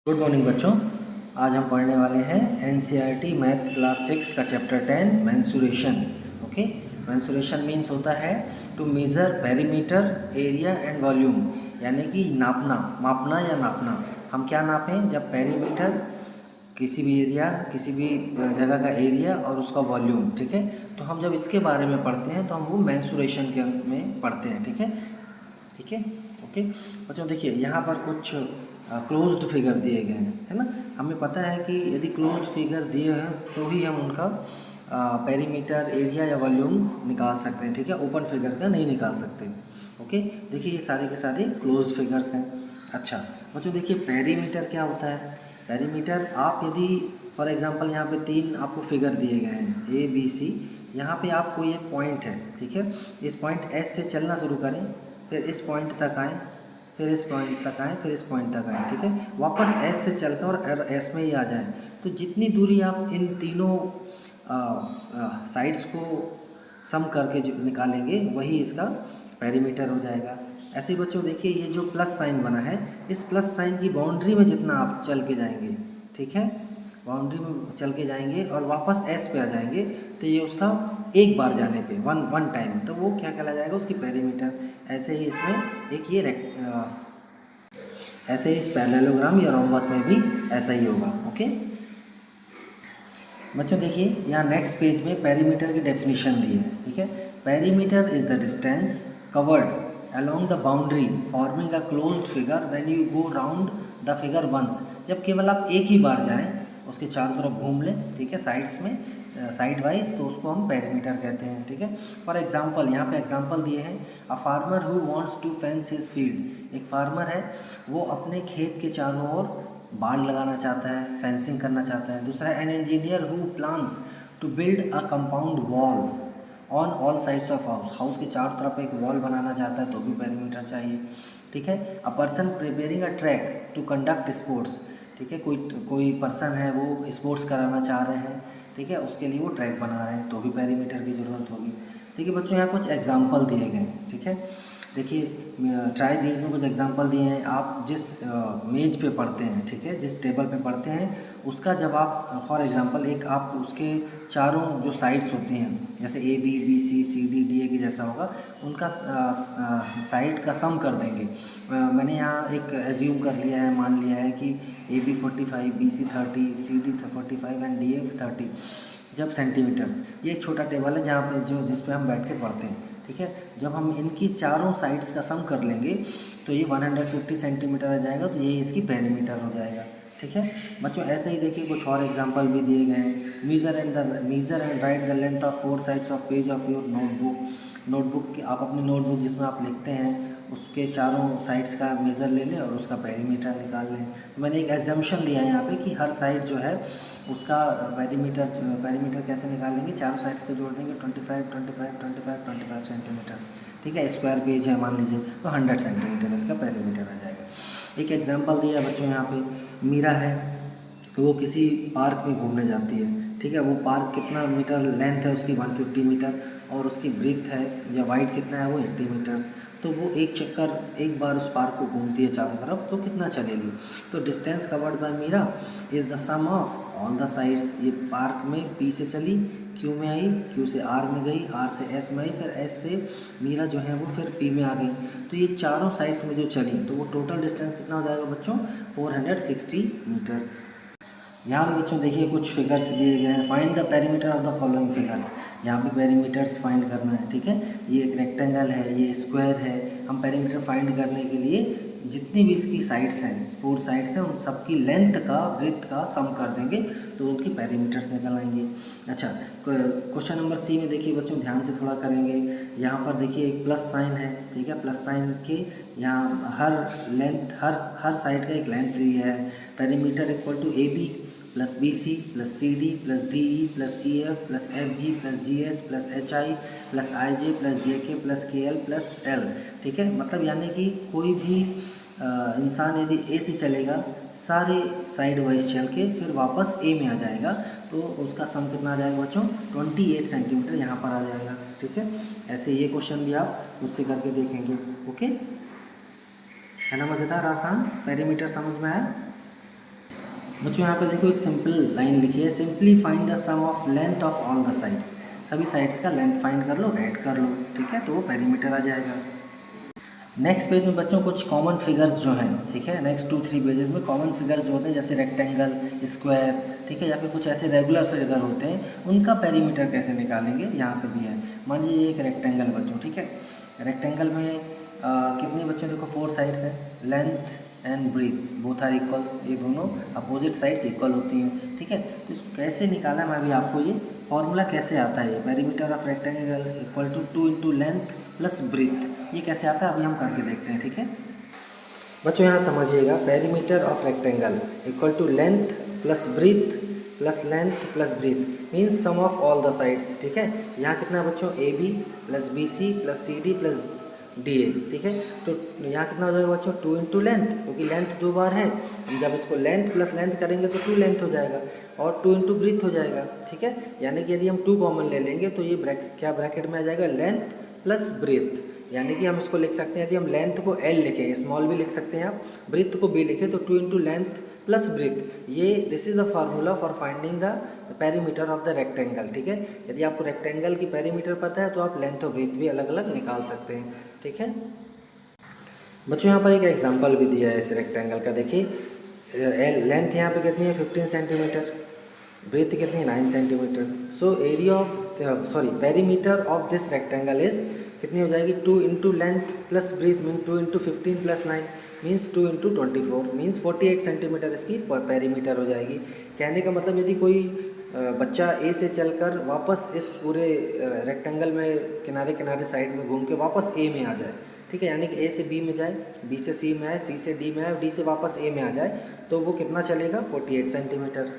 Good morning बच्चों। आज हम पढ़ने वाले हैं एनसीईआरटी मैथ्स क्लास 6 का chapter 10 mensuration. Okay, mensuration means होता है to measure perimeter area and volume, यानी कि नापना, मापना या नापना। हम क्या नापें? जब पेरीमीटर किसी भी एरिया, किसी भी जगह का एरिया और उसका वॉल्यूम, ठीक है। तो हम जब इसके बारे में पढ़ते हैं तो हम वो मेंसुरेशन के में पढ़ते हैं, ठीक है। ठीक है, ओके बच्चों। देखिए यहाँ पर कुछ क्लोज्ड फिगर दिए गए हैं, है ना। हमें पता है कि यदि क्लोज्ड फिगर दिए हैं तो ही हम उनका पेरीमीटर एरिया या वॉल्यूम निकाल सकते हैं, ठीक है। ओपन फिगर का नहीं निकाल सकते। ओके, देखिए ये सारे के सारे क्लोज्ड फिगर्स हैं। अच्छा बच्चों, देखिए पेरीमीटर क्या होता है। पेरीमीटर आप यदि फॉर एग्जांपल यहाँ पे तीन आपको फिगर दिए गए हैं ए बी सी। यहाँ पे आपको ये पॉइंट है, ठीक है। इस पॉइंट एस से चलना शुरू करें, फिर इस पॉइंट तक आएँ, फिर इस पॉइंट तक आएँ, फिर इस पॉइंट तक आएँ, ठीक है। वापस एस से चलकर और एस में ही आ जाएं। तो जितनी दूरी आप इन तीनों साइड्स को सम करके जो निकालेंगे वही इसका पेरीमीटर हो जाएगा। ऐसे ही बच्चों देखिए ये जो प्लस साइन बना है, इस प्लस साइन की बाउंड्री में जितना आप चल के जाएंगे, ठीक है, बाउंड्री में चल के जाएंगे और वापस एस पे आ जाएंगे, तो ये उसका एक बार जाने पे वन टाइम, तो वो क्या कहला जाएगा? उसकी पेरीमीटर। ऐसे ही इसमें एक ये ऐसे ही इस पैरेललोग्राम या रोम्बस में भी ऐसा ही होगा। ओके बच्चों, देखिए यहाँ नेक्स्ट पेज में पेरीमीटर की डेफिनेशन दी है, ठीक है। Perimeter is the distance covered along the boundary forming a closed figure when you go round the figure once। जब केवल आप एक ही बार जाएं, उसके चारों तरफ घूम लें, ठीक है, साइड्स में, साइड वाइज, तो उसको हम पेरीमीटर कहते हैं, ठीक है। फॉर एग्जांपल यहाँ पे एग्जांपल दिए हैं, a farmer who wants to fence his field. एक फार्मर है, वो अपने खेत के चारों ओर बाड़ लगाना चाहता है, फेंसिंग करना चाहता है। दूसरा, an engineer who plans to build a compound wall on all sides of house. House के चारों तरफ एक वॉल बनाना चाहता है तो भी पेरीमीटर चाहिए, ठीक है। A person preparing a track to conduct sports, ठीक है, कोई पर्सन है वो स्पोर्ट्स कराना चाह रहे हैं, ठीक है, उसके लिए वो ट्रैक बना रहे हैं तो भी पेरीमीटर की ज़रूरत होगी। देखिए बच्चों यहाँ कुछ एग्जाम्पल दिए गए हैं, ठीक है। देखिए ट्राई दीज में कुछ एग्जांपल दिए हैं। आप जिस मेज पे पढ़ते हैं, ठीक है, जिस टेबल पे पढ़ते हैं, उसका जब आप फॉर एग्जांपल एक आप उसके चारों जो साइड्स होती हैं, जैसे A B, B C, C D, D A की जैसा होगा, उनका साइड का सम कर देंगे। मैंने यहाँ एक एज्यूम कर लिया है, मान लिया है कि A B 45, B C 30, C D 45 and D A 30, जब सेंटीमीटर्स। ये एक छोटा टेबल है जहाँ पे जिस पे हम बैठ के पढ़ते हैं, ठीक है। जब हम इनकी चारों साइड्स का सम कर लेंगे तो ये 150 सेंटीमीटर आ जाएगा, तो ये इसकी पेरीमीटर हो जाएगा, ठीक है बच्चों। ऐसे ही देखिए कुछ और एग्जांपल भी दिए गए हैं। Measure and right the length of 4 sides of page of your notebook. Notebook की आप अपनी नोटबुक जिसमें आप लिखते हैं उसके चारों साइड्स का मेज़र ले लें और उसका पेरीमीटर निकाल लें। मैंने एक एग्जाम्पशन लिया है यहाँ पे कि हर साइड जो है उसका पेरीमीटर कैसे निकालेंगे, चारों साइड्स पे जोड़ देंगे 25, 25, 25, 25 सेंटीमीटर, ठीक है। स्क्वायर पेज है मान लीजिए, तो 100 सेंटीमीटर इसका पेरीमीटर आ जाएगा। एक एग्जांपल दिया है बच्चों यहाँ पे, मीरा है, वो किसी पार्क में घूमने जाती है, ठीक है। वो पार्क कितना मीटर लेंथ है उसकी 150 मीटर, और उसकी ब्रीथ है या वाइड कितना है वो 80 मीटर्स। तो वो एक चक्कर एक बार उस पार्क को घूमती है चारों तरफ, तो कितना चलेगी? तो distance covered by Meera is the sum of all the sides. ये पार्क में पी से चली, क्यू में आई, क्यू से आर में गई, आर से एस में आई, फिर एस से मीरा जो है वो फिर पी में आ गई। तो ये चारों साइड्स में जो चली तो वो टोटल डिस्टेंस कितना हो जाएगा बच्चों? 460 मीटर्स। यहाँ पे बच्चों देखिए कुछ फिगर्स दिए गए हैं। Find the perimeter of the following figures. यहाँ पे पेरीमीटर्स फाइंड करना है, ठीक है। ये एक रेक्टेंगल है, ये स्क्वायर है। हम पेरीमीटर फाइंड करने के लिए जितनी भी इसकी साइड्स हैं, 4 साइड्स हैं, उन सबकी लेंथ का, ब्रेथ का सम कर देंगे तो उनकी पेरीमीटर्स निकल आएंगे। अच्छा, क्वेश्चन नंबर सी में देखिए बच्चों, ध्यान से थोड़ा करेंगे। यहाँ पर देखिए एक प्लस साइन है, ठीक है। प्लस साइन के यहाँ हर लेंथ, हर साइड का एक लेंथ दिया है। Perimeter equal to A B plus B C plus C D plus D E plus E F plus F G plus G S plus H I plus I J plus J K plus के L plus L, ठीक है। मतलब यानी कि कोई भी इंसान यदि ए से चलेगा, सारे साइड वाइज चल के फिर वापस ए में आ जाएगा, तो उसका सम कितना आ जाएगा बच्चों? 28 सेंटीमीटर यहाँ पर आ जाएगा, ठीक है। ऐसे ये क्वेश्चन भी आप मुझसे करके देखेंगे। ओके, है ना मज़ेदार, आसान? पेरीमीटर समझ में आया? बच्चों यहाँ पे देखो एक सिंपल लाइन लिखी है, simply find the sum of length of all the sides. सभी साइड्स का लेंथ फाइंड कर लो, ऐड कर लो, ठीक है, तो वो पेरीमीटर आ जाएगा। नेक्स्ट पेज में बच्चों कुछ कॉमन फिगर्स जो हैं, ठीक है, नेक्स्ट 2-3 पेजेस में कॉमन फिगर्स जो होते हैं जैसे रेक्टेंगल, स्क्वायर, ठीक है, या फिर कुछ ऐसे रेगुलर फिगर होते हैं, उनका पेरीमीटर कैसे निकालेंगे यहाँ पे भी है। मान लीजिए एक रेक्टेंगल बच्चों, ठीक है, रेक्टेंगल में कितने बच्चों देखो 4 साइड्स हैं, length and breadth both are equal, ये दोनों अपोजिट साइड्स इक्वल होती हैं, ठीक है। तो इसको कैसे निकाला मैं अभी आपको ये फॉर्मूला कैसे आता है, perimeter of rectangle equal to 2 into length plus breadth, ये कैसे आता है अभी हम करके देखते हैं, ठीक है। बच्चों यहाँ समझिएगा, perimeter of rectangle equal to length plus breadth plus length plus breadth means sum of all the sides, ठीक है। यहाँ कितना है बच्चों, A B plus B C plus C D plus D A, ठीक है। तो यहाँ कितना हो जाएगा बच्चों, 2 इंटू लेंथ, क्योंकि लेंथ 2 बार है, जब इसको लेंथ प्लस लेंथ करेंगे तो 2 लेंथ हो जाएगा, और 2 इंटू ब्रीथ हो जाएगा, ठीक है। यानी कि यदि हम 2 कॉमन ले लेंगे तो ये क्या ब्रैकेट में आ जाएगा, लेंथ प्लस ब्रीथ। यानी कि हम इसको लिख सकते हैं, यदि हम लेंथ को एल लिखें, स्मॉल भी लिख सकते हैं आप, ब्रीथ को बी लिखें, तो 2 इंटू लेंथ प्लस ब्रीथ, ये this is the formula for finding the perimeter of the rectangle, ठीक है। यदि आपको रेक्टेंगल की पेरीमीटर पता है तो आप लेंथ और ब्रीथ भी अलग अलग निकाल सकते हैं, ठीक है। बच्चों यहाँ पर एक एग्जांपल भी दिया है इस रेक्टेंगल का, देखिए लेंथ यहाँ पे कितनी है 15 सेंटीमीटर, ब्रीथ कितनी है 9 centimetre. So area of perimeter of this rectangle is कितनी हो जाएगी, 2 into length plus breadth mean 2 into 15 plus 9 means 2 into 24 means 48 centimetre इसकी पेरीमीटर हो जाएगी। कहने का मतलब यदि कोई बच्चा ए से चलकर वापस इस पूरे रेक्टेंगल में किनारे किनारे साइड में घूम के वापस ए में आ जाए, ठीक है, यानी कि ए से बी में जाए, बी से सी में आए, सी से डी में आए, डी से वापस ए में आ जाए, तो वो कितना चलेगा 48 सेंटीमीटर।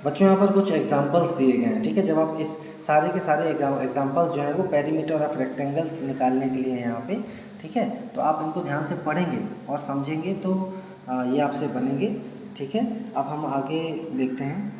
बच्चों यहाँ पर कुछ एग्जांपल्स दिए गए हैं, ठीक है। जब आप इस सारे के सारे एग्जांपल्स जो हैं वो पेरीमीटर ऑफ रेक्टेंगल्स निकालने के लिए हैं यहाँ पे, ठीक है, तो आप इनको ध्यान से पढ़ेंगे और समझेंगे तो ये आपसे बनेंगे, ठीक है। अब हम आगे देखते हैं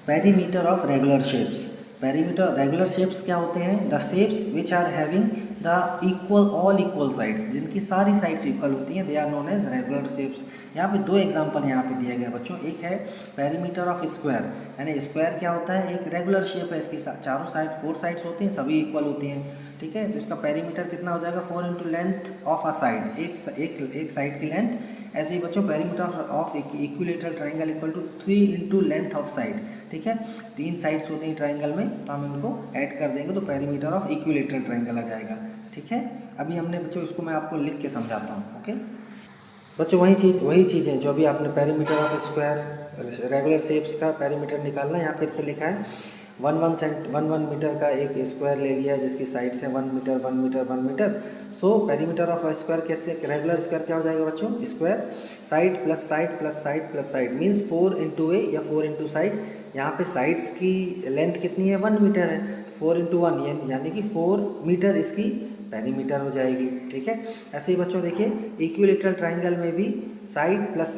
perimeter of regular shapes. Perimeter regular shapes क्या होते हैं, the shapes which are having the equal all equal sides, जिनकी सारी साइड्स इक्वल होती हैं, they are known as regular shapes. यहाँ पे 2 एग्जांपल यहाँ पे दिए गए बच्चों, एक है पेरीमीटर ऑफ स्क्वायर, यानी स्क्वायर क्या होता है, एक रेगुलर शेप है, इसकी चारों साइड 4 साइड्स होती हैं, सभी इक्वल होती हैं, ठीक है। तो इसका पेरीमीटर कितना हो जाएगा 4 into length of a side, एक साइड की लेंथ। ऐसे ही बच्चों perimeter of equilateral triangle equal to 3 into length of side, ठीक है। 3 साइड्स होती हैं ट्राइंगल में, तो हम इनको ऐड कर देंगे तो पेरीमीटर ऑफ इक्विलेटरल ट्राइंगल आ जाएगा, ठीक है। अभी हमने बच्चों इसको मैं आपको लिख के समझाता हूँ, ओके। बच्चों वही चीज़ें जो अभी आपने perimeter of square regular shapes का पेरीमीटर निकालना है, यहाँ फिर से लिखा है 1 मीटर का एक स्क्वायर ले लिया जिसकी साइड्स है 1 metre 1 metre 1 metre. So perimeter of square कैसे, रेगुलर स्क्वायर क्या हो जाएगा बच्चों, square side plus side plus side plus side means 4 into A या 4 इंटू साइड। यहाँ पे साइड्स की लेंथ कितनी है 1 मीटर है, 4 इंटू 1 यानी कि 4 मीटर इसकी पेरीमीटर हो जाएगी, ठीक है। ऐसे ही बच्चों देखिए इक्विलेटरल ट्राइंगल में भी side plus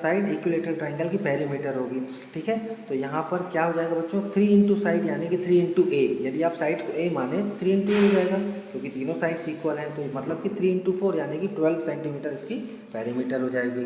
side equilateral triangle की पेरीमीटर होगी, ठीक है। तो यहाँ पर क्या हो जाएगा बच्चों 3 इंटू साइड यानी कि 3 इंटू ए, यदि आप साइड्स को ए माने 3 इंटू ए हो जाएगा क्योंकि तीनों साइड्स इक्वल हैं, तो मतलब कि 3 इंटू 4 यानी कि 12 सेंटीमीटर इसकी पेरीमीटर हो जाएगी।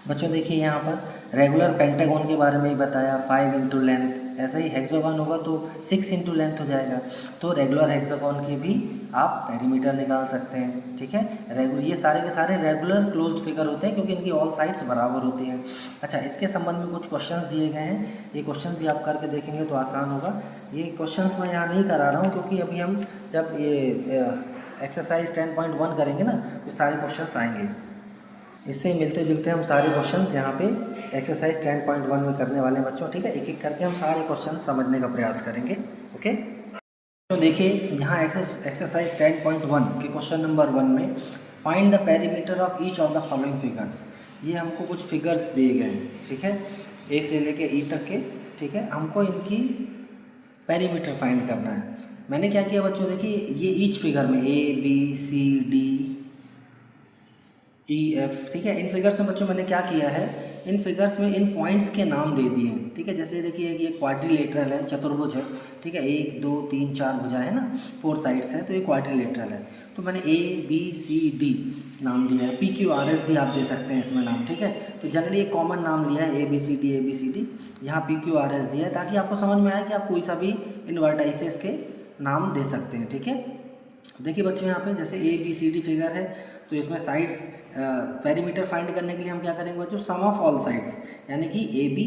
बच्चों देखिए यहाँ पर रेगुलर पेंटागन के बारे में ही बताया 5 इंटू लेंथ, ऐसा ही हेक्सागन होगा तो 6 इंटू लेंथ हो जाएगा। तो रेगुलर हेक्सागन की भी आप पेरीमीटर निकाल सकते हैं, ठीक है। ये सारे के सारे रेगुलर क्लोज्ड फिगर होते हैं क्योंकि इनकी ऑल साइड्स बराबर होती हैं। अच्छा, इसके संबंध में कुछ क्वेश्चंस दिए गए हैं, ये क्वेश्चन भी आप करके देखेंगे तो आसान होगा। ये क्वेश्चंस मैं यहाँ नहीं करा रहा हूँ क्योंकि अभी हम जब ये एक्सरसाइज 10.1 करेंगे ना तो सारे क्वेश्चन आएंगे, इससे मिलते जुलते हम सारे क्वेश्चंस यहाँ पे एक्सरसाइज 10.1 में करने वाले हैं बच्चों, ठीक है। एक एक करके हम सारे क्वेश्चन समझने का प्रयास करेंगे, ओके। तो देखिए यहाँ एक्सरसाइज 10.1 के क्वेश्चन नंबर 1 में find the perimeter of each of the following figures. ये हमको कुछ फिगर्स दिए गए हैं, ठीक है, ए से लेके ई तक के, ठीक है। हमको इनकी पेरीमीटर फाइंड करना है। मैंने क्या किया बच्चों, देखिए ये ईच फिगर में A B C D E F, ठीक है। इन फिगर्स में बच्चों मैंने क्या किया है, इन फिगर्स में इन पॉइंट्स के नाम दे दिए हैं, ठीक है। जैसे देखिए ये क्वाड्रिलेटरल है, चतुर्भुज है, ठीक है, 1 2 3 4 भुजा है ना, 4 साइड्स हैं, तो ये क्वाड्रिलेटरल है। तो मैंने ए बी सी डी नाम दिया है, PQRS भी आप दे सकते हैं इसमें नाम, ठीक है। तो जनरली एक कॉमन नाम लिया है ABCD, यहाँ PQRS दिया है ताकि आपको समझ में आए कि आप कोई सा भी इन वर्टाइसेस के नाम दे सकते हैं, ठीक है। देखिए बच्चों यहाँ पे जैसे ABCD फिगर है, तो इसमें साइड्स पेरीमीटर फाइंड करने के लिए हम क्या करेंगे बच्चों, सम ऑफ ऑल साइड्स, यानी कि AB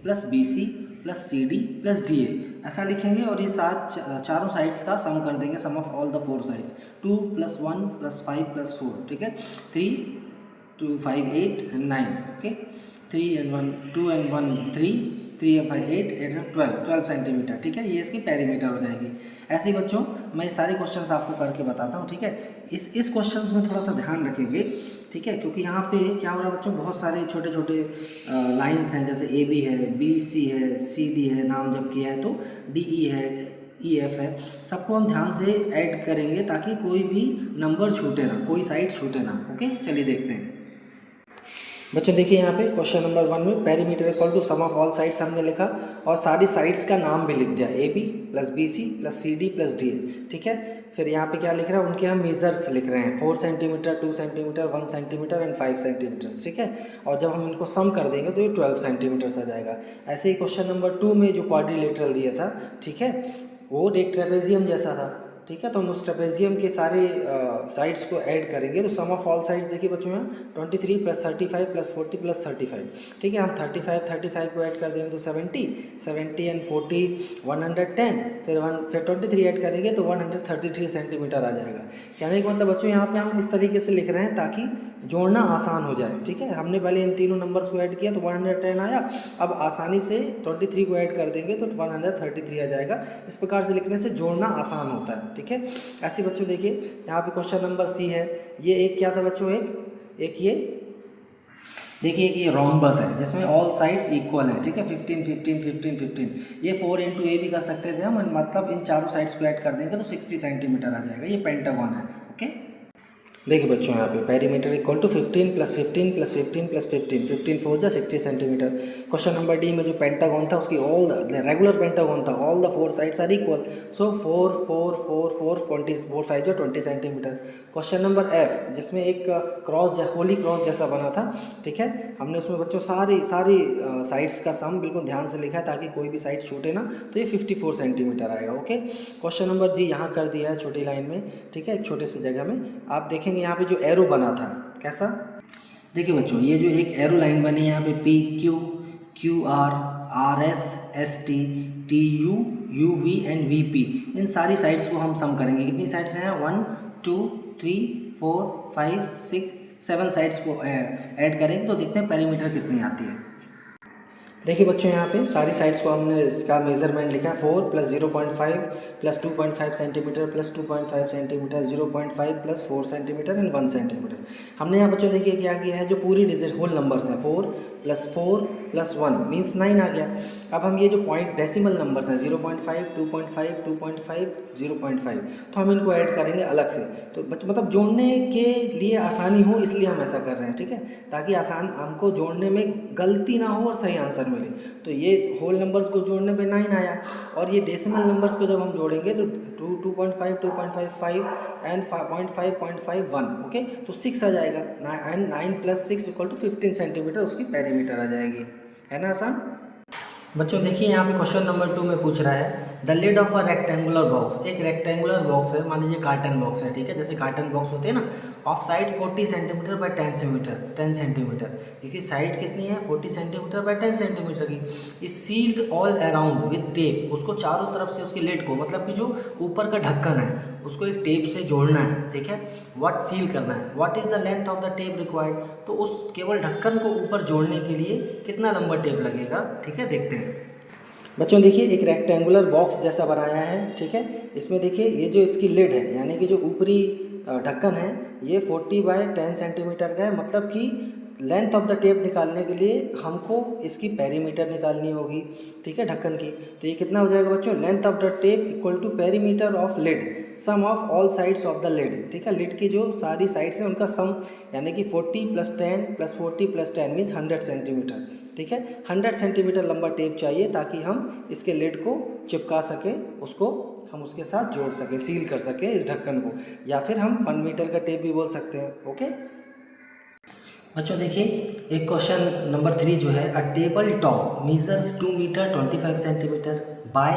plus BC plus CD plus DA ऐसा लिखेंगे और ये चारों साइड्स का सम कर देंगे, सम ऑफ ऑल द 4 साइड्स, 2 + 1 + 5 + 4, ठीक है। 3 2 5 8 and 9, okay. 3 and 1 2 and 1 3 3 and 5 8 8 and 12 centimetre, ठीक है। ये इसकी पेरीमीटर हो जाएगी। ऐसे ही बच्चों मैं सारे क्वेश्चंस आपको करके बताता हूँ, ठीक है। इस क्वेश्चंस में थोड़ा सा ध्यान रखेंगे, ठीक है, क्योंकि यहाँ पे क्या हो रहा है बच्चों, बहुत सारे छोटे छोटे लाइंस हैं, जैसे AB है, BC है, CD है, नाम जब किया है तो DE है, EF है, सबको हम ध्यान से ऐड करेंगे ताकि कोई भी नंबर छूटे ना, कोई साइड छूटे ना, ओके। चलिए देखते हैं बच्चों। देखिए यहाँ पे क्वेश्चन नंबर 1 में perimeter equal to sum of all sides हमने लिखा और सारी साइड्स का नाम भी लिख दिया, AB plus BC plus CD plus DA, ठीक है। फिर यहाँ पे क्या लिख रहा है, उनके हम मेजर्स लिख रहे हैं, 4 centimetre, 2 centimetre, 1 centimetre and 5 centimetre, ठीक है। और जब हम इनको सम कर देंगे तो ये 12 सेंटीमीटर आ जाएगा। ऐसे ही क्वेश्चन नंबर 2 में जो क्वाड्रिलेटरल दिया था, ठीक है, वो एक ट्रेपेजियम जैसा था, ठीक है। तो हम उस ट्रेपेजियम के सारे साइड्स को ऐड करेंगे, तो सम ऑफ ऑल साइड्स देखिए बच्चों यहाँ 23 + 35 + 40 + 35, ठीक है। हम 35 को ऐड कर देंगे तो 70 एंड 40 110, फिर 23 ऐड करेंगे तो 133 सेंटीमीटर आ जाएगा। कहने का मतलब बच्चों यहाँ पे हम इस तरीके से लिख रहे हैं ताकि जोड़ना आसान हो जाए, ठीक है। हमने पहले इन तीनों नंबर्स को ऐड किया तो 110 आया, अब आसानी से 23 को ऐड कर देंगे तो 133 आ जाएगा। इस प्रकार से लिखने से जोड़ना आसान होता है, ठीक है। ऐसे बच्चों देखिए यहाँ पे क्वेश्चन नंबर C है, ये एक क्या था बच्चों, एक ये देखिए कि ये रोम्बस है जिसमें ऑल साइड्स इक्वल है, ठीक है। 15 15 15 15, ये 4 × A भी कर सकते थे हम, मतलब इन चारों साइड्स को ऐड कर देंगे तो 60 सेंटीमीटर आ जाएगा। ये पेंटागन है, ओके। देखिए बच्चों यहाँ पे पेरीमीटर इक्वल टू 15 + 15 + 15 + 15, 15 4 जा 60 सेंटीमीटर। क्वेश्चन नंबर D में जो पेंटागन था उसकी ऑल द रेगुलर पेंटागन था, all the 4 sides are equal, so 4 4 4 4 4 5 जो 20 सेंटीमीटर। क्वेश्चन नंबर F जिसमें एक क्रॉस होली क्रॉस जैसा बना था, ठीक है, हमने उसमें बच्चों सारी साइड्स का सम बिल्कुल ध्यान से लिखा है ताकि कोई भी साइड छूटे ना, तो ये 54 सेंटीमीटर आएगा, ओके। क्वेश्चन नंबर G यहाँ कर दिया है छोटी लाइन में, ठीक है, एक छोटे से जगह में। आप देखेंगे यहाँ पे जो एरो बना था कैसा, देखिए बच्चों ये जो एक एरो लाइन बनी है यहाँ पे PQ QR RS ST TU UV and VP, इन सारी साइड्स को हम सम करेंगे। कितनी साइड्स हैं, 1 2 3 4 5 6 7 साइड्स को ऐड करेंगे तो देखते हैं पेरीमीटर कितनी आती है। देखिए बच्चों यहाँ पे सारी साइड्स को हमने इसका मेजरमेंट लिखा है, 4 + 0.5 + 2.5 centimetre + 2.5 centimetre, 0.5 + 4 centimetre and 1 centimetre. हमने यहाँ बच्चों देखिए क्या किया है, जो पूरी डिजिट होल नंबर्स हैं 4 + 4 + 1 मीन्स 9 आ गया। अब हम ये जो पॉइंट डेसिमल नंबर्स हैं 0.5 2.5 2.5 0.5, तो हम इनको ऐड करेंगे अलग से, तो मतलब जोड़ने के लिए आसानी हो इसलिए हम ऐसा कर रहे हैं, ठीक है, ताकि आसान हमको जोड़ने में गलती ना हो और सही आंसर मिले। तो ये होल नंबर्स को जोड़ने पे 9 आया और ये डेसिमल नंबर्स को जब हम जोड़ेंगे तो 2.5 2.5 5 एंड 0.5 0.5 1, ओके, तो 6 आ जाएगा। 9 + 6 = 15 सेंटीमीटर उसकी पेरीमीटर आ जाएगी, है ना आसान। बच्चों देखिए यहाँ पे क्वेश्चन नंबर 2 में पूछ रहा है the lid of a rectangular box, एक रेक्टेंगुलर बॉक्स है, मान लीजिए कार्टन बॉक्स है, ठीक है, जैसे कार्टन बॉक्स होते हैं ना, of side 40 centimetre by 10 centimetre, इसकी साइड कितनी है 40 सेंटीमीटर बाय 10 सेंटीमीटर की, इस sealed all around with tape, उसको चारों तरफ से उसकी लिड को, मतलब कि जो ऊपर का ढक्कन है उसको एक टेप से जोड़ना है, ठीक है, व्हाट सील करना है, what is the length of the tape required, तो उस केवल ढक्कन को ऊपर जोड़ने के लिए कितना लंबा टेप लगेगा, ठीक है, देखते हैं। बच्चों देखिए एक रेक्टेंगुलर बॉक्स जैसा बनाया है, ठीक है, इसमें देखिए ये जो इसकी लिड है यानी कि जो ऊपरी ढक्कन है ये 40 बाय 10 सेंटीमीटर का है, मतलब कि लेंथ ऑफ द टेप निकालने के लिए हमको इसकी पेरीमीटर निकालनी होगी, ठीक है, ढक्कन की। तो ये कितना हो जाएगा बच्चों, length of the tape equal to perimeter of lid sum of all sides of the lid, ठीक है, लिड की जो सारी साइड्स हैं उनका सम, यानी कि 40 + 10 + 40 + 10 मीन्स 100 सेंटीमीटर, ठीक है, 100 सेंटीमीटर लंबा टेप चाहिए ताकि हम इसके लिड को चिपका सकें, उसको हम उसके साथ जोड़ सकें, सील कर सकें इस ढक्कन को, या फिर हम 1 मीटर का टेप भी बोल सकते हैं, ओके। बच्चों देखिए, एक क्वेश्चन नंबर 3 जो है, a table top measures 2 metre 25 centimetre by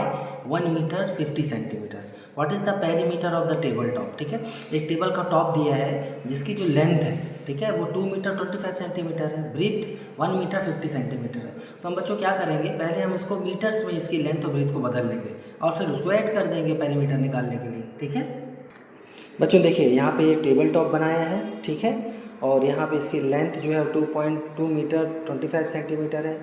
1 metre 50 centimetre. What is the perimeter of the table top. ठीक है, एक टेबल का टॉप दिया है जिसकी जो लेंथ है, ठीक है, वो 2 मीटर 25 सेंटीमीटर है, ब्रीथ 1 मीटर 50 सेंटीमीटर है। तो हम बच्चों क्या करेंगे, पहले हम इसको मीटर्स में इसकी लेंथ और ब्रीथ को बदल लेंगे और फिर उसको ऐड कर देंगे पेरीमीटर निकालने के लिए। ठीक है बच्चों, देखिए यहाँ पे ये टेबल टॉप बनाया है, ठीक है, और यहाँ पे इसकी लेंथ जो है 2.2 मीटर 25 सेंटीमीटर है,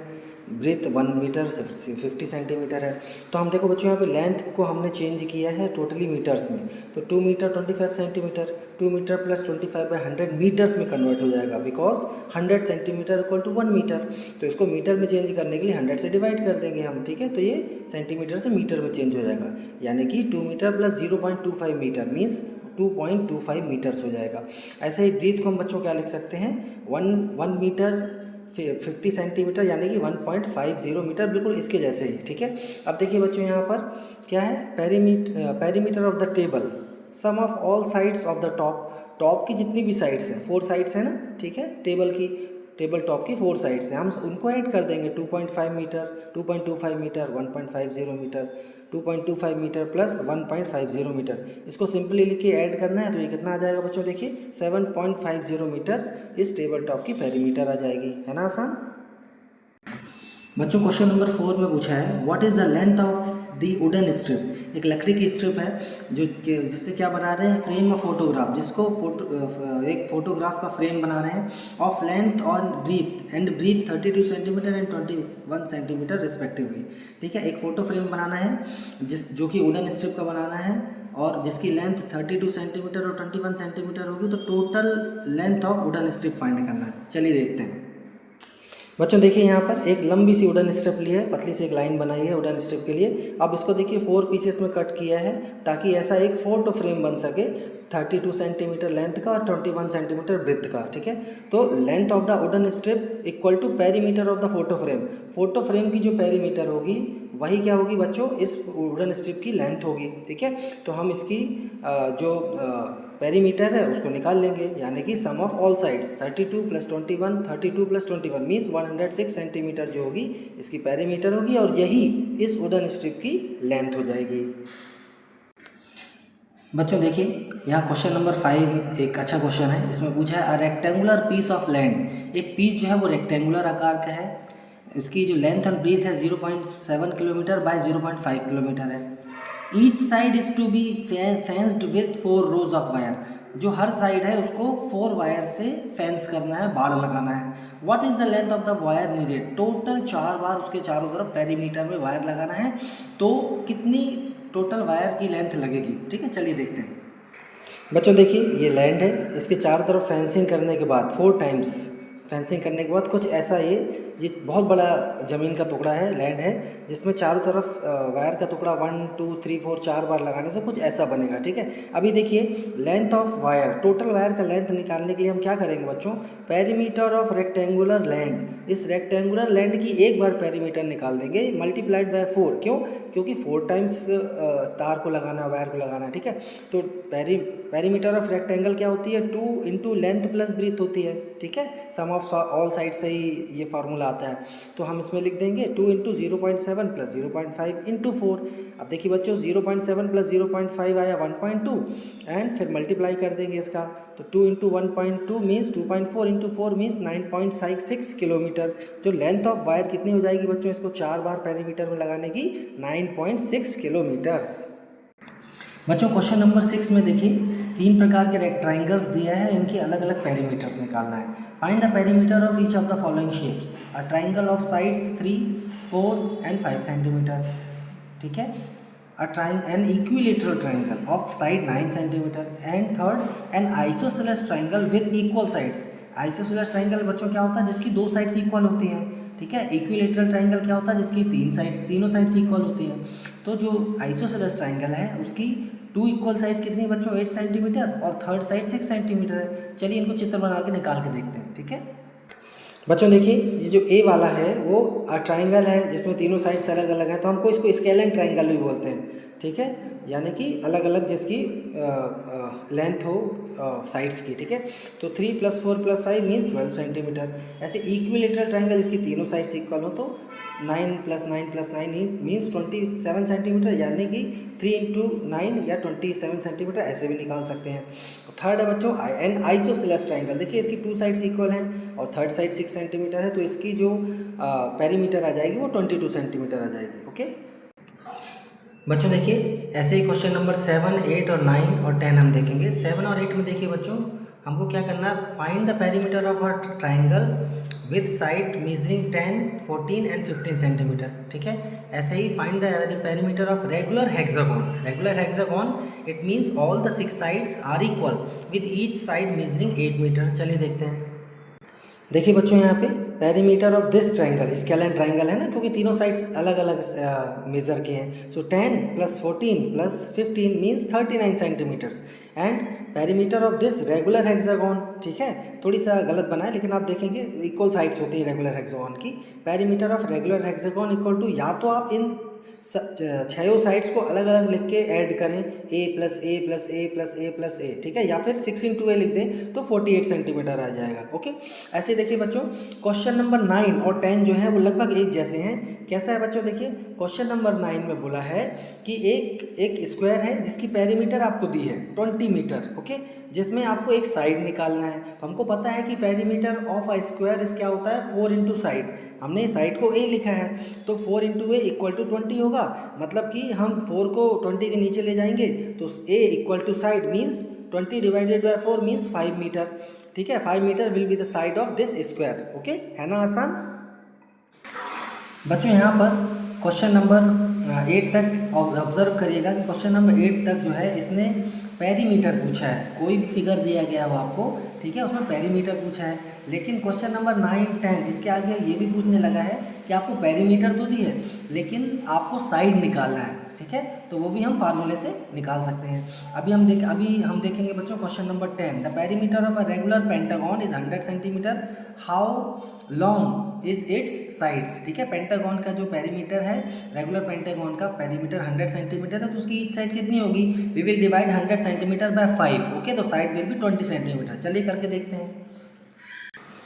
ब्रीथ 1 मीटर 50 सेंटीमीटर है। तो हम देखो बच्चों, यहाँ पे लेंथ को हमने चेंज किया है टोटली मीटर्स में, तो 2 metre 25 centimetre, 2 metre plus 25/100 metres में कन्वर्ट हो जाएगा, because 100 centimetre equal to 1 metre. तो इसको मीटर में चेंज करने के लिए 100 से डिवाइड कर देंगे हम, ठीक है, तो ये सेंटीमीटर से मीटर में चेंज हो जाएगा, यानी कि 2 metre plus 0.25 metre means 2.25 metres हो जाएगा। ऐसे ही ब्रीथ को हम बच्चों क्या लिख सकते हैं, 1 मीटर 50 सेंटीमीटर यानी कि 1.50 मीटर, बिल्कुल इसके जैसे ही। ठीक है, अब देखिए बच्चों, यहाँ पर क्या है, perimeter of the table, sum of all sides of the top. Top की जितनी भी साइड्स हैं, 4 साइड्स हैं ना, ठीक है, टेबल टॉप की 4 साइड्स हैं, हम उनको ऐड कर देंगे। 2.5 metre, 2.25 metre, 1.50 metre, 2.25 metre plus 1.50 metre, इसको सिंपली लिख के ऐड करना है। तो ये कितना आ जाएगा बच्चों, देखिए 7.50 मीटर्स इस टेबल टॉप की पेरीमीटर आ जाएगी, है ना आसान। बच्चों क्वेश्चन नंबर 4 में पूछा है, what is the length of the wooden strip. एक लकड़ी की स्ट्रिप है जो जिससे क्या बना रहे हैं, फ्रेम ऑफ फोटोग्राफ, जिसको एक फोटोग्राफ का फ्रेम बना रहे हैं, ऑफ लेंथ और breadth 32 centimetre and 21 centimetre respectively. ठीक है, एक फोटो फ्रेम बनाना है जो कि वुडन स्ट्रिप का बनाना है और जिसकी लेंथ 32 सेंटीमीटर और 21 सेंटीमीटर होगी। तो total length of wooden strip find करना है। चलिए देखते हैं बच्चों, देखिए यहाँ पर एक लंबी सी वुडन स्ट्रिप ली है, पतली सी एक लाइन बनाई है वुडन स्ट्रिप के लिए। अब इसको देखिए 4 पीसेस में कट किया है ताकि ऐसा एक फोटो फ्रेम बन सके 32 सेंटीमीटर लेंथ का और 21 सेंटीमीटर ब्रेथ का। ठीक है, तो length of the wooden strip equal to perimeter of the photo frame. Photo frame की जो पेरीमीटर होगी वही क्या होगी बच्चों, इस वुडन स्ट्रिप की लेंथ होगी। ठीक है, तो हम इसकी जो पेरीमीटर है उसको निकाल लेंगे, यानी कि sum of all sides 32 + 21, 32 + 21 means 106 centimetre जो होगी इसकी पेरीमीटर होगी और यही इस वुडन स्ट्रिप की लेंथ हो जाएगी। बच्चों देखिए, यहाँ क्वेश्चन नंबर 5 एक अच्छा क्वेश्चन है। इसमें पूछा है, a rectangular piece of land. एक पीस जो है वो रेक्टेंगुलर आकार का है, इसकी जो लेंथ और ब्रीथ है 0.7 किलोमीटर बाय 0.5 किलोमीटर है। Each side is to be fenced with 4 rows of wire. जो हर साइड है उसको 4 वायर से फेंस करना है, बाड़ लगाना है। What is the length of the wire needed. Total 4 बार उसके चारों तरफ पेरीमीटर में वायर लगाना है, तो कितनी टोटल वायर की लेंथ लगेगी। ठीक है, चलिए देखते हैं बच्चों। देखिए ये लैंड है, इसके चारों तरफ फेंसिंग करने के बाद 4 टाइम्स फेंसिंग करने के बाद कुछ ऐसा ये बहुत बड़ा ज़मीन का टुकड़ा है, लैंड है, जिसमें चारों तरफ वायर का टुकड़ा 1 2 3 4 4 बार लगाने से कुछ ऐसा बनेगा। ठीक है, अभी देखिए length of wire, total wire का लेंथ निकालने के लिए हम क्या करेंगे बच्चों, पेरीमीटर ऑफ रेक्टेंगुलर लैंड, इस रेक्टेंगुलर लैंड की एक बार पेरीमीटर निकाल देंगे मल्टीप्लाइड बाय 4। क्यों, क्योंकि 4 टाइम्स तार को लगाना, वायर को लगाना। ठीक है, तो पेरीमीटर ऑफ रेक्टेंगल क्या होती है, 2 इंटू लेंथ प्लस ब्रीथ होती है। ठीक है, सम ऑफ ऑल साइड से ही ये फार्मूला आता है। तो हम इसमें लिख देंगे 2 इंटू 0.7 प्लस 0.5 इंटू 4। अब देखिए बच्चों 0.7 प्लस 0.5 आया 1.2 एंड फिर मल्टीप्लाई कर देंगे इसका, तो 2 into 1.2 means 2.4 into 4 means 9.66 kilometre. जो लेंथ ऑफ वायर कितनी हो जाएगी बच्चों, इसको 4 बार पेरीमीटर में लगाने की 9.6 किलोमीटर्स। बच्चों क्वेश्चन नंबर 6 में देखिए 3 प्रकार के रेक्ट्राइंगल्स दिया है, इनके अलग अलग पेरीमीटर्स निकालना है। Find the perimeter of each of the following shapes. A triangle of sides 3, 4 and 5 centimetre. ठीक है, N equilateral triangle of side 9 centimetre and third N isosceles triangle with equal sides. Isosceles triangle बच्चों क्या होता है, जिसकी 2 sides equal होती हैं। ठीक है, इक्विलेटरल ट्राइंगल क्या होता है, जिसकी तीनों साइड्स इक्वल होती हैं। तो जो आइसोसेलेस ट्राइंगल है उसकी 2 इक्वल साइड्स कितनी बच्चों, 8 सेंटीमीटर और थर्ड साइड 6 सेंटीमीटर है। चलिए इनको चित्र बना के निकाल के देखते हैं। ठीक है बच्चों, देखिए ये जो ए वाला है वो ट्राइंगल है जिसमें तीनों साइड्स अलग अलग हैं, तो हमको इसको स्केलन ट्राइंगल भी बोलते हैं। ठीक है, यानी कि अलग अलग जिसकी लेंथ हो साइड्स की, ठीक है। तो 3 + 4 + 5 मीन्स 12 सेंटीमीटर। ऐसे इक्विलेटरल ट्राइंगल इसकी तीनों साइड्स इक्वल हो तो 9 + 9 + 9 मीन्स 27 सेंटीमीटर, यानी कि 3 × 9 या 27 सेंटीमीटर ऐसे भी निकाल सकते हैं। थर्ड है बच्चों एन आइसोसेलेस ट्राइंगल। देखिए इसकी 2 साइड्स इक्वल हैं और थर्ड साइड 6 सेंटीमीटर है, तो इसकी जो पेरीमीटर आ जाएगी वो 22 सेंटीमीटर आ जाएगी। ओके बच्चों, देखिए ऐसे ही क्वेश्चन नंबर 7, 8 और 9 और 10 हम देखेंगे। 7 और 8 में देखिए बच्चों, हमको क्या करना है, find the perimeter of a triangle with side measuring 10, 14 and 15 centimetre. ठीक है, ऐसे ही find the perimeter of regular hexagon. Regular hexagon it means all the 6 sides are equal with each side measuring 8 metre. चलिए देखते हैं। देखिए बच्चों यहाँ पे perimeter of this triangle, scalene triangle है ना, क्योंकि तीनों साइड्स अलग अलग मेजर के हैं। So 10 + 14 + 15 means 39 centimetres and perimeter of this regular hexagon. ठीक है, थोड़ी सा गलत बना है लेकिन आप देखेंगे इक्वल साइड्स होती है रेगुलर हेक्सागोन की। Perimeter of regular hexagon equal to, या तो आप इन छयों साइड्स को अलग अलग लिख के ऐड करें, a + a + a + a + a, ठीक है, या फिर 6 × a लिख दें तो 48 सेंटीमीटर आ जाएगा। ओके, ऐसे देखिए बच्चों क्वेश्चन नंबर 9 और 10 जो है वो लगभग एक जैसे हैं। कैसा है बच्चों, देखिए क्वेश्चन नंबर 9 में बोला है कि एक स्क्वायर है जिसकी पेरीमीटर आपको दी है 20 मीटर। ओके, जिसमें आपको एक साइड निकालना है। तो हमको पता है कि पेरीमीटर ऑफ अ स्क्वायर इस क्या होता है, 4 × साइड। हमने साइड को a लिखा है तो 4 × a = 20 होगा। मतलब कि हम 4 को 20 के नीचे ले जाएंगे तो a = side means 20 / 4 means 5 metre. ठीक है, 5 metre will be the side of this square. Okay, है ना आसान बच्चों। यहाँ पर क्वेश्चन नंबर 8 तक ऑब्जर्व करिएगा कि क्वेश्चन नंबर 8 तक जो है इसने पेरीमीटर पूछा है। कोई भी फिगर दिया गया हो आपको, ठीक है, उसमें पेरीमीटर पूछा है। लेकिन क्वेश्चन नंबर 9, 10 इसके आगे ये भी पूछने लगा है कि आपको पेरीमीटर तो दी है लेकिन आपको साइड निकालना है। ठीक है, तो वो भी हम फार्मूले से निकाल सकते हैं। अभी हम देखेंगे बच्चों question number 10। The perimeter of a regular pentagon is 100 centimetre. How long is its sides. ठीक है, पेंटागन का जो पेरीमीटर है, रेगुलर पेंटागन का पेरीमीटर 100 सेंटीमीटर है, तो उसकी ईच साइड कितनी होगी, we will divide 100 centimetre by 5। Okay, तो साइड विल बी 20 सेंटीमीटर। चलिए करके देखते हैं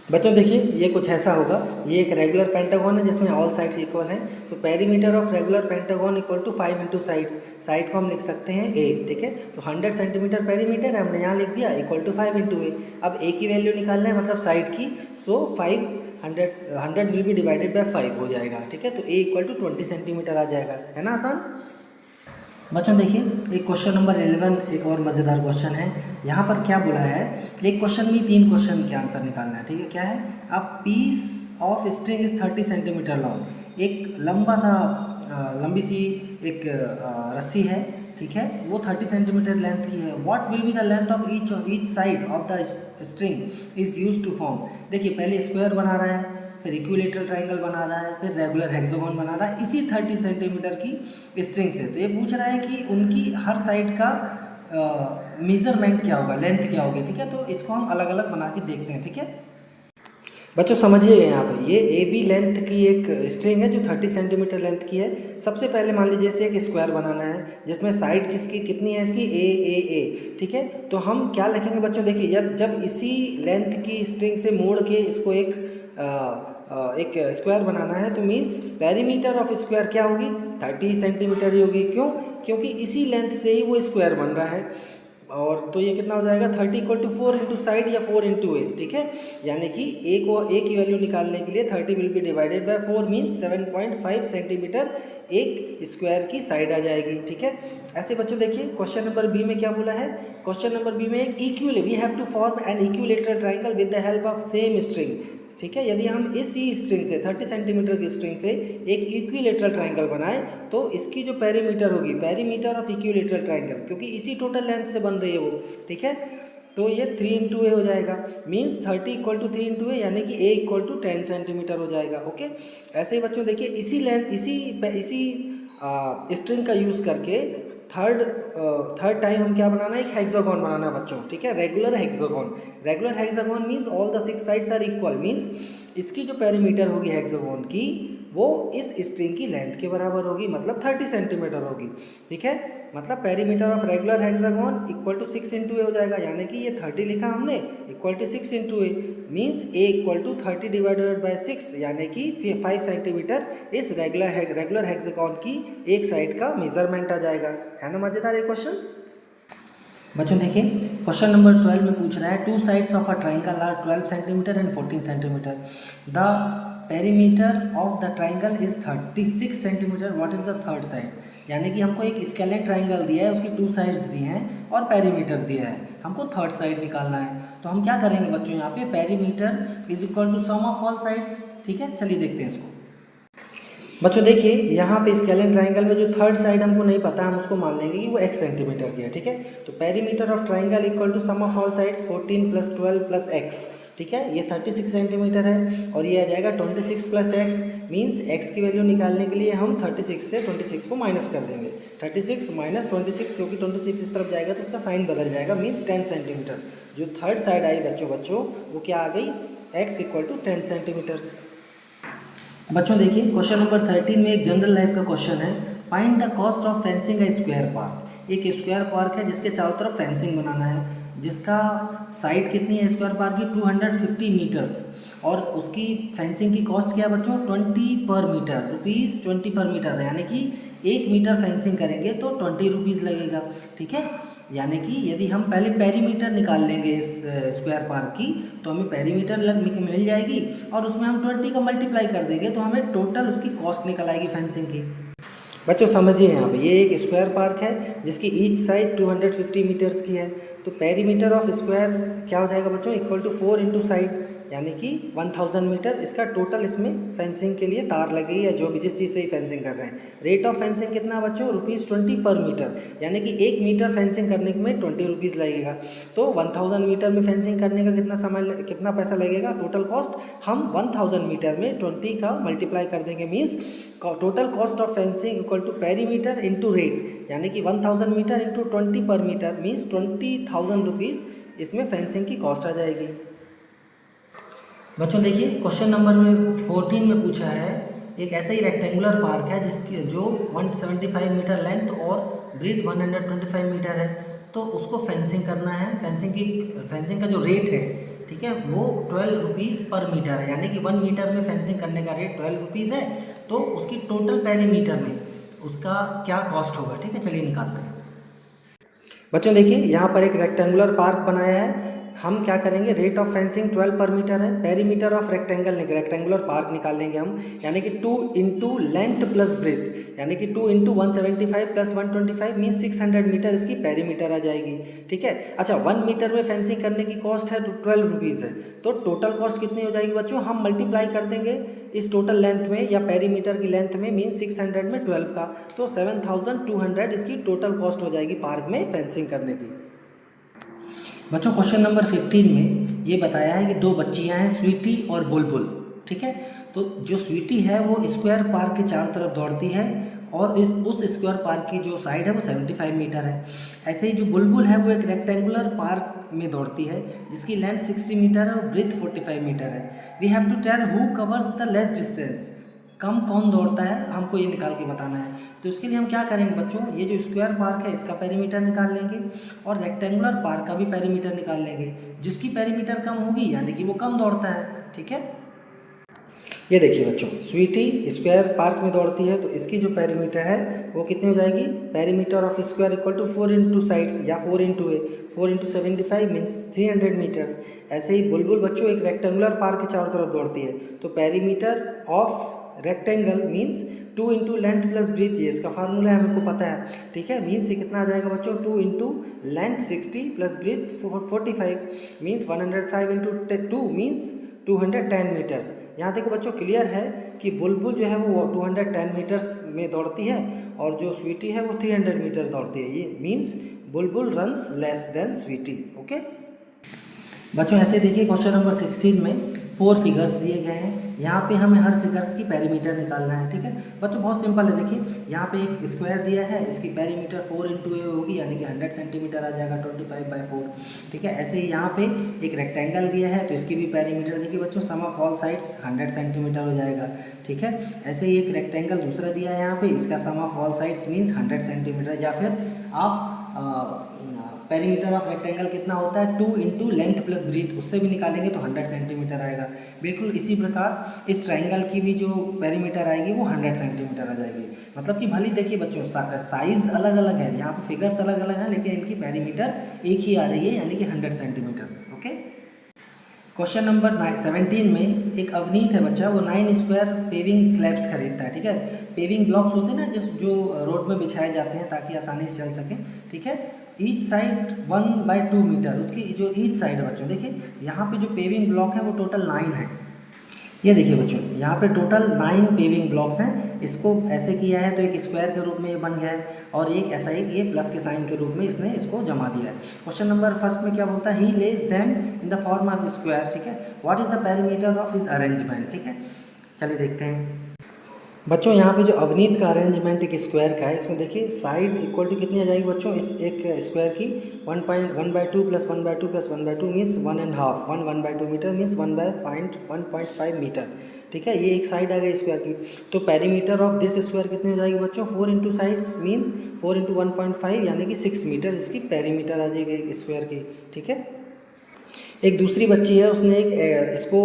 बच्चों। देखिए ये कुछ ऐसा होगा, ये एक रेगुलर पेंटागन है जिसमें ऑल साइड्स इक्वल हैं। तो perimeter of regular pentagon equal to 5 × sides. Side को हम लिख सकते हैं a। ठीक है, तो 100 सेंटीमीटर पेरीमीटर है, हमने यहाँ लिख दिया इक्वल टू 5 × a। अब a की वैल्यू निकालना है मतलब साइड की, सो 100 विल बी डिवाइडेड बाय 5 हो जाएगा। ठीक है, तो a = 20 सेंटीमीटर आ जाएगा। है ना आसान बच्चों। देखिए एक क्वेश्चन नंबर 11 एक और मज़ेदार क्वेश्चन है। यहाँ पर क्या बोला है, एक क्वेश्चन में 3 क्वेश्चन के आंसर निकालना है। ठीक है, क्या है, a piece of string is 30 centimetre long. एक लंबी सी एक रस्सी है, ठीक है, वो 30 सेंटीमीटर लेंथ की है। What will be the length of each side of the string is use to form. देखिए पहले स्क्वायर बना रहा है, फिर इक्विलेटरल ट्राइंगल बना रहा है, फिर रेगुलर हेक्सागोन बना रहा है इसी 30 सेंटीमीटर की स्ट्रिंग से। तो ये पूछ रहा है कि उनकी हर साइड का मेजरमेंट क्या होगा, लेंथ क्या होगी। ठीक है, तो इसको हम अलग अलग बना के देखते हैं। ठीक है बच्चों, समझिएगा यहाँ पे ये ए बी लेंथ की एक स्ट्रिंग है जो 30 सेंटीमीटर लेंथ की है। सबसे पहले मान लीजिए जैसे एक स्क्वायर बनाना है जिसमें साइड किसकी कितनी है, इसकी ए। ठीक है, तो हम क्या लिखेंगे बच्चों, देखिए जब इसी लेंथ की स्ट्रिंग से मोड़ के इसको एक स्क्वायर बनाना है तो मीन्स पेरीमीटर ऑफ स्क्वायर क्या होगी, 30 सेंटीमीटर ही होगी। क्यों, क्योंकि इसी लेंथ से ही वो स्क्वायर बन रहा है। और तो ये कितना हो जाएगा, 30 = 4 × साइड या 4 × a। ठीक है, यानी कि a की वैल्यू निकालने के लिए 30 will be divided by 4 means 7.5 centimetre एक स्क्वायर की साइड आ जाएगी। ठीक है, ऐसे बच्चों देखिए क्वेश्चन नंबर बी में क्या बोला है। क्वेश्चन नंबर बी में एक we have to form an equilateral triangle with the help of same string. ठीक है, यदि हम इसी स्ट्रिंग से 30 सेंटीमीटर की स्ट्रिंग से एक इक्विलेटरल ट्राइंगल बनाएं तो इसकी जो पेरीमीटर होगी, पेरीमीटर ऑफ इक्विलेटरल ट्राइंगल, क्योंकि इसी टोटल लेंथ से बन रही है वो। ठीक है, तो ये 3 × a हो जाएगा मीन्स 30 = 3 × a, यानी कि a = 10 सेंटीमीटर हो जाएगा। ओके, ऐसे ही बच्चों देखिए इसी लेंथ इसी स्ट्रिंग का यूज़ करके थर्ड टाइम हम क्या बनाना है, एक हेक्सागोन बनाना है बच्चों। ठीक है, regular hexagon means all the 6 sides are equal means इसकी जो पेरीमीटर होगी हेक्सागोन की वो इस स्ट्रिंग की लेंथ के बराबर होगी, मतलब 30 सेंटीमीटर होगी। ठीक है, मतलब perimeter of regular hexagon equal to 6 into A हो जाएगा, यानी कि ये 30 लिखा हमने equal to 6 into A, means A equal to 30 divided by 6, यानी कि 5 सेंटीमीटर इस रेगुलर हेक्सागोन की एक साइड का मेजरमेंट आ जाएगा। है ना मज़ेदार ये क्वेश्चन। बच्चों देखिए क्वेश्चन नंबर 12 में पूछ रहा है, two sides of a triangle are 12 centimetre and 14 centimetre, the perimeter of the triangle is 36 centimetre, what is the third side. यानी कि हमको एक स्केलेन ट्राइंगल दिया है, उसकी टू साइड्स दिए हैं और पेरीमीटर दिया है, हमको थर्ड साइड निकालना है। तो हम क्या करेंगे बच्चों, यहाँ पे perimeter is equal to sum of all sides. ठीक है, चलिए देखते हैं इसको। बच्चों देखिए यहाँ पे स्केलेन ट्राइंगल में जो थर्ड साइड हमको नहीं पता, हम उसको मान लेंगे कि वो x सेंटीमीटर की है। ठीक है, तो perimeter of triangle equal to sum of all sides 14 plus 12 plus x। ठीक है, ये 36 सेंटीमीटर है और ये आ जाएगा 26 प्लस x, मीन्स x की वैल्यू निकालने के लिए हम 36 से 26 को माइनस कर देंगे। 36 माइनस 26, क्योंकि 26 इस तरफ जाएगा तो उसका साइन बदल जाएगा, मीन्स 10 सेंटीमीटर। जो थर्ड साइड आई बच्चों वो क्या आ गई, x इक्वल टू 10 सेंटीमीटर्स। बच्चों देखिए क्वेश्चन नंबर 13 में एक जनरल लाइफ का क्वेश्चन है, find the cost of fencing a square park. एक स्क्वायर पार्क है जिसके चारों तरफ फेंसिंग बनाना है, जिसका साइड कितनी है स्क्वायर पार्क की, 250 मीटर्स, और उसकी फेंसिंग की कॉस्ट क्या है बच्चों, 20 per metre, rupees 20 per metre, यानी कि 1 मीटर फेंसिंग करेंगे तो 20 रुपीज़ लगेगा। ठीक है, यानी कि यदि हम पहले पेरीमीटर निकाल लेंगे इस स्क्वायर पार्क की तो हमें पेरीमीटर मिल जाएगी और उसमें हम 20 का मल्टीप्लाई कर देंगे तो हमें टोटल उसकी कॉस्ट निकल आएगी फेंसिंग की। बच्चों समझिए यहाँ पे ये एक स्क्वायर पार्क है जिसकी ईच साइड 250 मीटर्स की है, तो पेरीमीटर ऑफ स्क्वायर क्या हो जाएगा बच्चों, इक्वल टू 4 इंटू साइड, यानी कि 1000 मीटर इसका टोटल इसमें फेंसिंग के लिए तार लगी है, जो भी जिस चीज़ से ही फेंसिंग कर रहे हैं। रेट ऑफ फेंसिंग कितना है बच्चों, ₹20 पर मीटर, यानी कि 1 मीटर फेंसिंग करने में 20 रुपीज़ लगेगा। तो 1000 मीटर में फेंसिंग करने का कितना पैसा लगेगा, टोटल कॉस्ट हम 1000 मीटर में 20 का मल्टीप्लाई कर देंगे, means total cost of fencing equal to perimeter into rate, यानी कि 1000 metre into 20 per metre, means 20,000 rupees इसमें फेंसिंग की कॉस्ट आ जाएगी। बच्चों देखिए क्वेश्चन नंबर 14 में पूछा है, एक ऐसा ही रेक्टेंगुलर पार्क है जिसकी जो 175 मीटर लेंथ और ब्रीथ 125 मीटर है, तो उसको फेंसिंग करना है। फेंसिंग का जो रेट है, ठीक है, वो 12 रुपीज़ पर मीटर है, यानी कि 1 मीटर में फेंसिंग करने का रेट 12 रुपीज़ है, तो उसकी टोटल पेरीमीटर में उसका क्या कॉस्ट होगा। ठीक है, चलिए निकालते हैं। बच्चों देखिए यहाँ पर एक रेक्टेंगुलर पार्क बनाया है, हम क्या करेंगे, रेट ऑफ फेंसिंग 12 पर मीटर है, पेरीमीटर ऑफ रेक्टेंगुलर पार्क निकाल लेंगे हम, यानी कि 2 इंटू लेंथ प्लस ब्रेथ, यानी कि 2 इंटू 175 प्लस 125 मीन 600 मीटर इसकी पेरीमीटर आ जाएगी। ठीक है, अच्छा 1 मीटर में फेंसिंग करने की कॉस्ट है तो 12 रुपीज़ है, तो टोटल कॉस्ट कितनी हो जाएगी बच्चों, हम मल्टीप्लाई कर देंगे इस टोटल लेंथ में या पेरीमीटर की लेंथ में, मीन 600 में 12 का, तो 7200 इसकी टोटल कॉस्ट हो जाएगी पार्क में फेंसिंग करने की। बच्चों क्वेश्चन नंबर 15 में ये बताया है कि दो बच्चियां हैं, स्वीटी और बुलबुल। ठीक है, तो जो स्वीटी है वो स्क्वायर पार्क के चारों तरफ दौड़ती है और उस स्क्वायर पार्क की जो साइड है वो 75 मीटर है। ऐसे ही जो बुलबुल है वो एक रेक्टेंगुलर पार्क में दौड़ती है जिसकी लेंथ 60 मीटर है और ब्रेथ 45 मीटर है। We have to tell who covers the less distance, कम कौन दौड़ता है, हमको ये निकाल के बताना है। तो इसके लिए हम क्या करेंगे बच्चों, ये जो स्क्वायर पार्क है इसका पेरीमीटर निकाल लेंगे और रेक्टेंगुलर पार्क का भी पेरीमीटर निकाल लेंगे, जिसकी पेरीमीटर कम होगी यानी कि वो कम दौड़ता है। ठीक है, ये देखिए बच्चों, स्वीटी स्क्वायर पार्क में दौड़ती है तो इसकी जो पेरीमीटर है वो कितनी हो जाएगी, perimeter of square equal to 4 into sides या 4 into A, 4 into 75 means 300 metres. ऐसे ही बुलबुल बच्चों एक रेक्टेंगुलर पार्क के चारों तरफ दौड़ती है, तो perimeter of rectangle means 2 into length plus breadth, ये इसका फार्मूला है, हमको पता है। ठीक है, मीन्स ये कितना आ जाएगा बच्चों, 2 into length 60 plus breadth 45 means 105 into 2 means 210 metres. यहाँ देखो बच्चों क्लियर है कि बुलबुल जो है वो 210 मीटर्स में दौड़ती है और जो स्वीटी है वो 300 मीटर दौड़ती है, ये means Bulbul runs less than Sweety. Okay बच्चों, ऐसे देखिए क्वेश्चन नंबर 16 में 4 फिगर्स दिए गए हैं। यहाँ पे हमें हर फिगर्स की पेरीमीटर निकालना है, ठीक है बच्चों। बहुत सिंपल है, देखिए यहाँ पे एक स्क्वायर दिया है, इसकी पेरीमीटर 4 इंटू ए होगी, यानी कि 100 सेंटीमीटर आ जाएगा, 25/4, ठीक है। ऐसे ही यहाँ पे एक रेक्टेंगल दिया है, तो इसकी भी पेरीमीटर देखिए बच्चों, सम ऑफ ऑल साइड्स 100 सेंटीमीटर हो जाएगा, ठीक है। ऐसे ही एक रेक्टेंगल दूसरा दिया है यहाँ पे, इसका sum of all sides means 100 centimetre, या फिर आप पेरीमीटर ऑफ रेक्टेंगल कितना होता है 2 इंटू लेंथ प्लस ब्रीथ, उससे भी निकालेंगे तो 100 सेंटीमीटर आएगा। बिल्कुल इसी प्रकार इस ट्राइंगल की भी जो पेरीमीटर आएगी वो 100 सेंटीमीटर आ जाएगी। मतलब कि भले देखिए बच्चों साइज़ अलग अलग है, यहाँ पे फिगर्स अलग अलग हैं, लेकिन इनकी पेरीमीटर एक ही आ रही है, यानी कि 100 सेंटीमीटर। ओके, क्वेश्चन नंबर 17 में एक अवनीत है बच्चा, वो 9 स्क्वायर पेविंग स्लैब्स खरीदता है, ठीक है। पेविंग ब्लॉक्स होते हैं ना जो रोड में बिछाए जाते हैं ताकि आसानी से चल सके, ठीक है। ईच साइड 1/2 मीटर, उसकी जो ईच साइड है बच्चों, देखिए यहाँ पे जो पेविंग ब्लॉक है वो टोटल 9 है। ये देखिए बच्चों, यहाँ पे टोटल 9 पेविंग ब्लॉक्स हैं। इसको ऐसे किया है तो एक स्क्वायर के रूप में ये बन गया है, और एक ऐसा ही ये प्लस के साइन के रूप में इसने इसको जमा दिया है। क्वेश्चन नंबर फर्स्ट में क्या बोलता है, he lays them in the form of square, ठीक है। What is the perimeter of his arrangement, ठीक है। चलिए देखते हैं बच्चों, यहाँ पे जो अवनीत का अरेंजमेंट एक स्क्वायर का है, इसमें देखिए साइड इक्वल टू कितनी आ जाएगी बच्चों, इस एक स्क्वायर की 1/2 plus 1/2 plus 1/2 means 1.5, 1/2 metre means 1.5 metre, ठीक है। ये एक साइड आ गई स्क्वायर की। तो पेरीमीटर ऑफ दिस स्क्वायर कितनी हो जाएगी बच्चों, 4 इंटू साइड्स मीन्स 4 इंटू 1.5 यानी कि 6 मीटर इसकी पेरीमीटर आ जाएगी स्क्वायर की, ठीक है। एक दूसरी बच्ची है, उसने एक इसको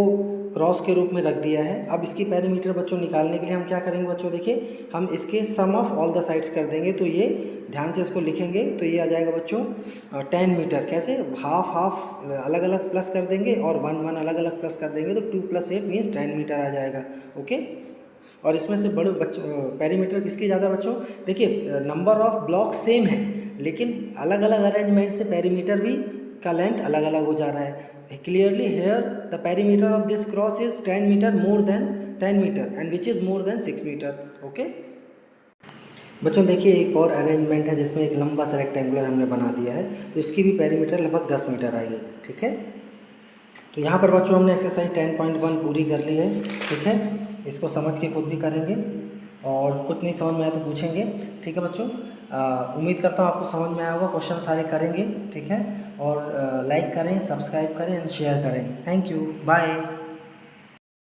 क्रॉस के रूप में रख दिया है। अब इसकी पेरीमीटर बच्चों निकालने के लिए हम क्या करेंगे बच्चों, देखिए हम इसके सम ऑफ ऑल द साइड्स कर देंगे, तो ये ध्यान से इसको लिखेंगे तो ये आ जाएगा बच्चों 10 मीटर। कैसे, हाफ हाफ अलग अलग प्लस कर देंगे और 1 अलग अलग प्लस कर देंगे, तो 2 + 8 मीन्स 10 मीटर आ जाएगा। ओके, और इसमें से बड़े बच्चों पेरीमीटर किसकी ज़्यादा बच्चों, देखिए नंबर ऑफ ब्लॉक सेम है, लेकिन अलग अलग अरेंजमेंट से पेरीमीटर भी का लेंथ अलग अलग हो जा रहा है। Clearly here the perimeter of this cross is 10 metre more than 10 metre and which is more than 6 metre. Okay बच्चों, देखिए एक और अरेंजमेंट है जिसमें एक लंबा सा रेक्टेंगुलर हमने बना दिया है, तो इसकी भी पेरीमीटर लगभग 10 मीटर आएगी, ठीक है। तो यहाँ पर बच्चों हमने एक्सरसाइज 10.1 पूरी कर ली है, ठीक है। इसको समझ के खुद भी करेंगे, और कुछ नहीं समझ में आया तो पूछेंगे, ठीक है बच्चों। उम्मीद करता हूँ आपको समझ में आया होगा, क्वेश्चन सारे करेंगे, ठीक है। और लाइक करें, सब्सक्राइब करें एंड शेयर करें। Thank you, bye.